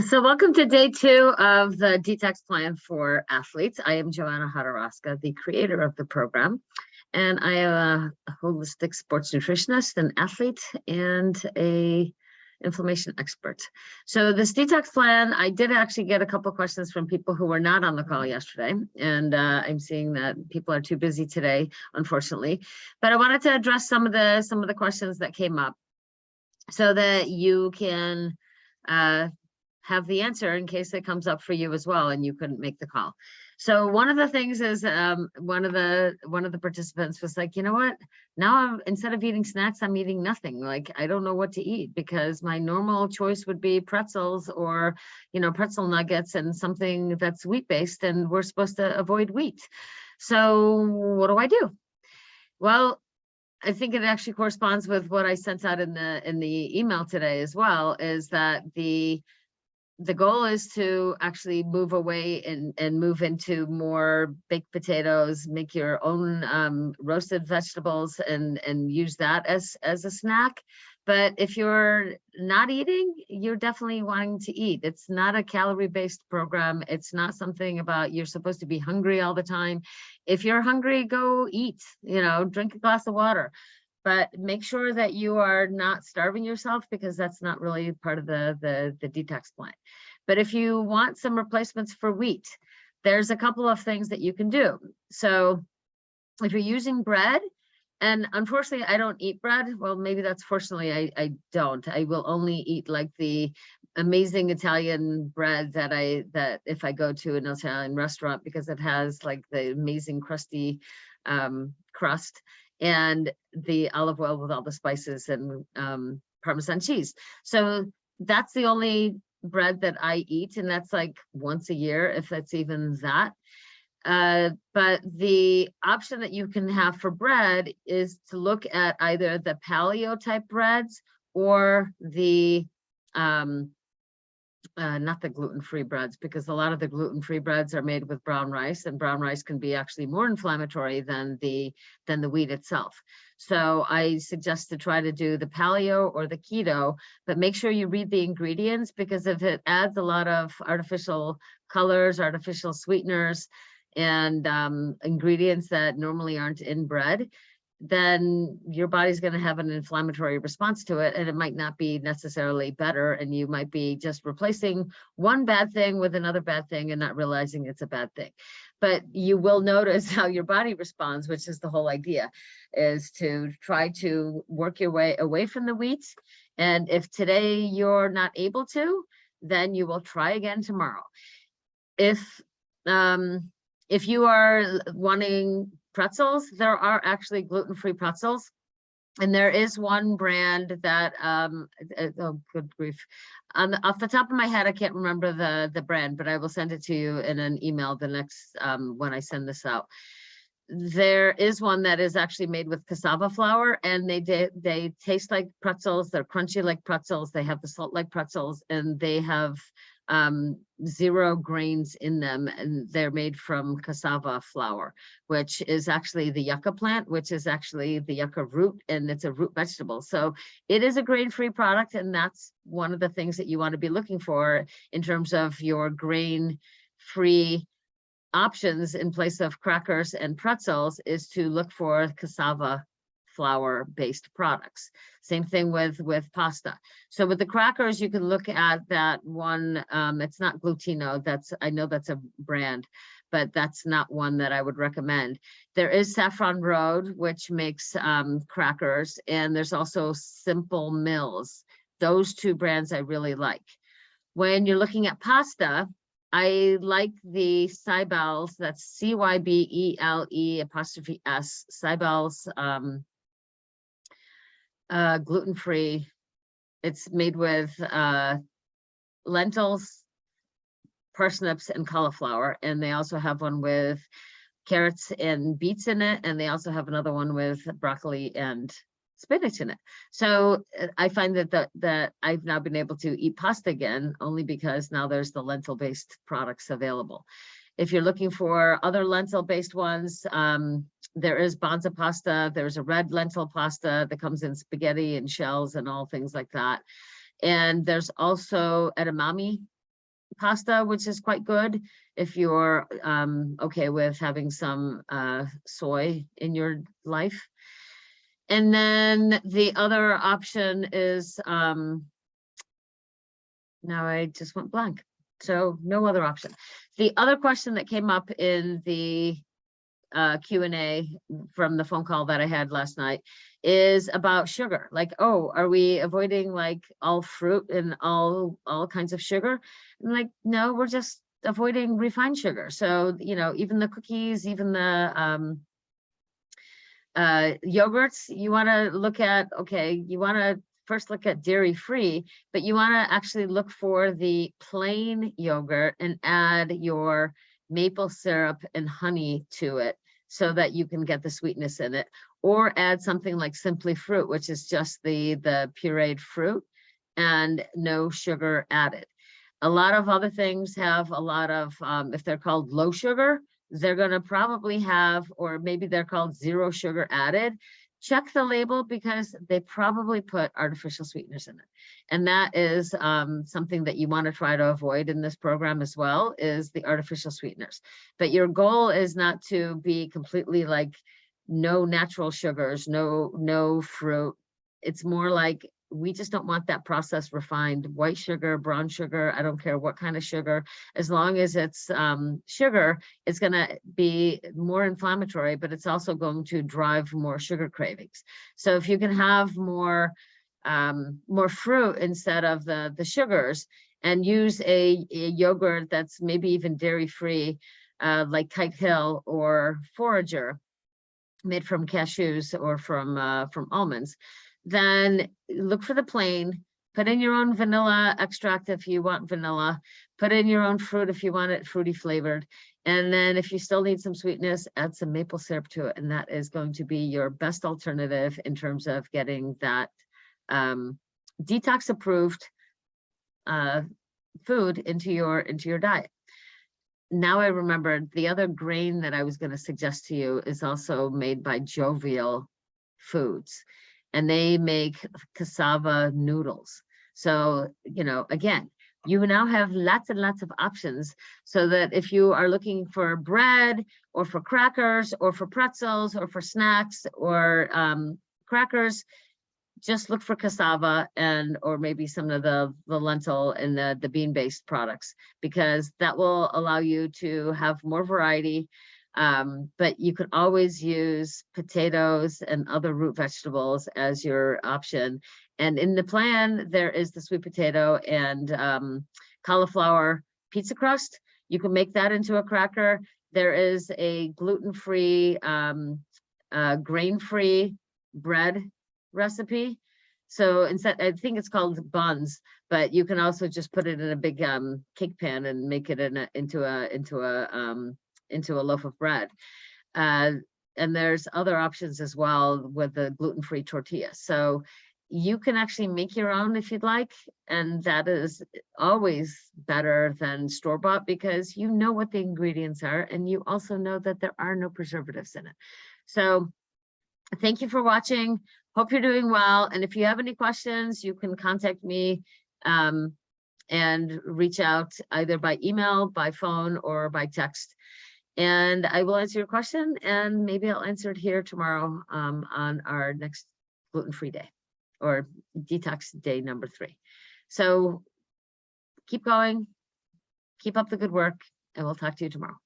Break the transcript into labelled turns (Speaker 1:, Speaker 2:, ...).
Speaker 1: So welcome to day 2 of the Detox Plan for Athletes. I am Joanna Hodorowska, the creator of the program, and I am a holistic sports nutritionist, an athlete, and a inflammation expert. So this Detox Plan, I did actually get a couple of questions from people who were not on the call yesterday, and I'm seeing that people are too busy today, unfortunately. But I wanted to address some of the questions that came up so that you can have the answer in case it comes up for you as well and you couldn't make the call. So one of the things is one of the participants was like, you know what, now instead of eating snacks, I'm eating nothing. Like, I don't know what to eat because my normal choice would be pretzels or, you know, pretzel nuggets and something that's wheat based, and we're supposed to avoid wheat. So what do I do? Well, I think it actually corresponds with what I sent out in the email today as well, is that the goal is to actually move away and move into more baked potatoes, make your own roasted vegetables and use that as a snack. But if you're not eating, you're definitely wanting to eat. It's not a calorie-based program. It's not something about you're supposed to be hungry all the time. If you're hungry, go eat, you know, drink a glass of water. But make sure that you are not starving yourself, because that's not really part of the detox plan. But if you want some replacements for wheat, there's a couple of things that you can do. So if you're using bread, and unfortunately I don't eat bread, well, maybe that's fortunately I don't. I will only eat like the amazing Italian bread that if I go to an Italian restaurant, because it has like the amazing crusty crust and the olive oil with all the spices and Parmesan cheese. So that's the only bread that I eat, and that's like once a year, if that's even that. But the option that you can have for bread is to look at either the paleo type breads or the not the gluten-free breads, because a lot of the gluten-free breads are made with brown rice, and brown rice can be actually more inflammatory than the wheat itself. So I suggest to try to do the paleo or the keto, but make sure you read the ingredients, because if it adds a lot of artificial colors, artificial sweeteners, and ingredients that normally aren't in bread, then your body's going to have an inflammatory response to it, and it might not be necessarily better, and you might be just replacing one bad thing with another bad thing and not realizing it's a bad thing. But you will notice how your body responds, which is the whole idea, is to try to work your way away from the wheat. And if today you're not able to, then you will try again tomorrow. If you are wanting pretzels, there are actually gluten-free pretzels, and there is one brand that oh good grief, off the top of my head I can't remember the brand, but I will send it to you in an email the next when I send this out. There is one that is actually made with cassava flour, and they taste like pretzels. They're crunchy like pretzels. They have the salt like pretzels, and they have 0 grains in them, and they're made from cassava flour, which is actually the yucca plant, which is actually the yucca root, and it's a root vegetable. So it is a grain-free product, and that's one of the things that you want to be looking for in terms of your grain-free options in place of crackers and pretzels, is to look for cassava flour based products. Same thing with pasta. So with the crackers, you can look at that one. It's not Glutino. I know that's a brand, but that's not one that I would recommend. There is Saffron Road, which makes crackers, and there's also Simple Mills. Those 2 brands I really like. When you're looking at pasta, I like the Cybele's, that's Cybele''S, Cybele's gluten-free. It's made with lentils, parsnips, and cauliflower, and they also have one with carrots and beets in it, and they also have another one with broccoli and spinach in it. So I find that I've now been able to eat pasta again, only because now there's the lentil-based products available. If you're looking for other lentil-based ones, there is Banza pasta. There's a red lentil pasta that comes in spaghetti and shells and all things like that. And there's also edamame pasta, which is quite good if you're okay with having some soy in your life. And then the other option is, now I just went blank. So no other option. The other question that came up in the Q&A from the phone call that I had last night is about sugar. Like, oh, are we avoiding like all fruit and all kinds of sugar? I'm like, no, we're just avoiding refined sugar. So, you know, even the cookies, even the yogurts, you want to look at, okay, you want to first look at dairy free, but you want to actually look for the plain yogurt and add your maple syrup and honey to it so that you can get the sweetness in it, or add something like Simply Fruit, which is just the pureed fruit and no sugar added. A lot of other things have a lot of, if they're called low sugar, they're going to probably have, or maybe they're called zero sugar added. Check the label because they probably put artificial sweeteners in it. And that is something that you want to try to avoid in this program as well, is the artificial sweeteners. But your goal is not to be completely like no natural sugars, no fruit. It's more like, we just don't want that processed refined white sugar, brown sugar. I don't care what kind of sugar, as long as it's sugar, it's going to be more inflammatory, but it's also going to drive more sugar cravings. So if you can have more fruit instead of the sugars, and use a yogurt that's maybe even dairy free, like Kite Hill or Forager, made from cashews or from almonds, then look for the plain, put in your own vanilla extract if you want vanilla, put in your own fruit if you want it fruity flavored. And then if you still need some sweetness, add some maple syrup to it. And that is going to be your best alternative in terms of getting that detox approved food into your diet. Now I remembered the other grain that I was going to suggest to you is also made by Jovial Foods, and they make cassava noodles. So, you know, again, you now have lots and lots of options, so that if you are looking for bread or for crackers or for pretzels or for snacks or crackers, just look for cassava and or maybe some of the lentil and the bean-based products, because that will allow you to have more variety. But you can always use potatoes and other root vegetables as your option. And in the plan, there is the sweet potato and cauliflower pizza crust. You can make that into a cracker. There is a gluten-free, grain-free bread recipe. So instead, I think it's called buns, but you can also just put it in a big cake pan and make it into a loaf of bread. And there's other options as well with the gluten-free tortilla. So you can actually make your own if you'd like, and that is always better than store-bought, because you know what the ingredients are and you also know that there are no preservatives in it. So thank you for watching. Hope you're doing well. And if you have any questions, you can contact me and reach out either by email, by phone, or by text. And I will answer your question, and maybe I'll answer it here tomorrow on our next gluten-free day, or detox day number 3. So keep going, keep up the good work, and we'll talk to you tomorrow.